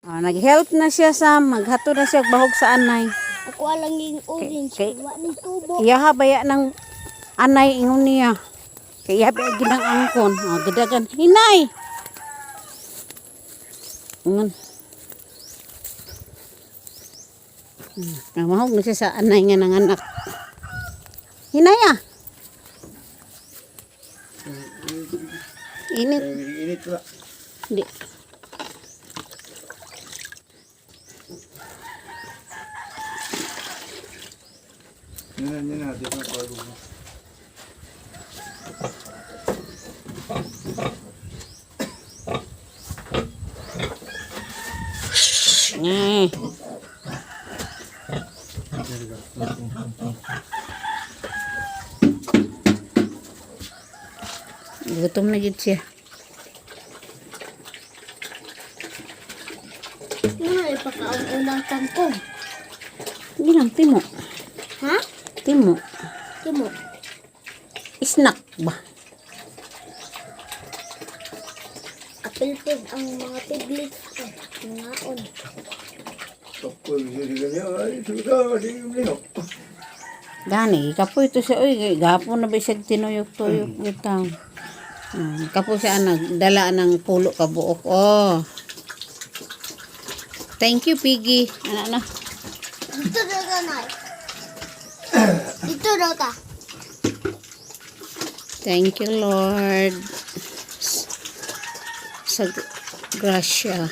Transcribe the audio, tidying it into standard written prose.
Nag-help na siya sa maghato na siya bahog sa anay. Ako alang yung orange. Wa ni tubo. Iyaha baya ng anay ingon niya. Kaya baya ginang angkon. Gadagan. Hinay! Ingon. Mahog na siya sa anay nga ng anak. Hinay ah! Init. Init pula. Hindi. Yan na. Dito na pala mo. Gutom na gid siya. Ano ipakaon unang tangkong? Hindi lang, timo. Ha? Timo. Timo. Snack ba? Kapilpil ang mga piglet. Ngaon. Kapag sila niya, ay, suda, di yung lihok. Gani, kapoy ito siya. Uy, gapon na ba siya tinuyok-tuyok bitaw. Kapo siya nagdala ng pulo kabuok. Oh. Thank you, Piggy. Ano. Dito daw ka, Nay. Dito daw ka. Thank you, Lord. Sa grasya.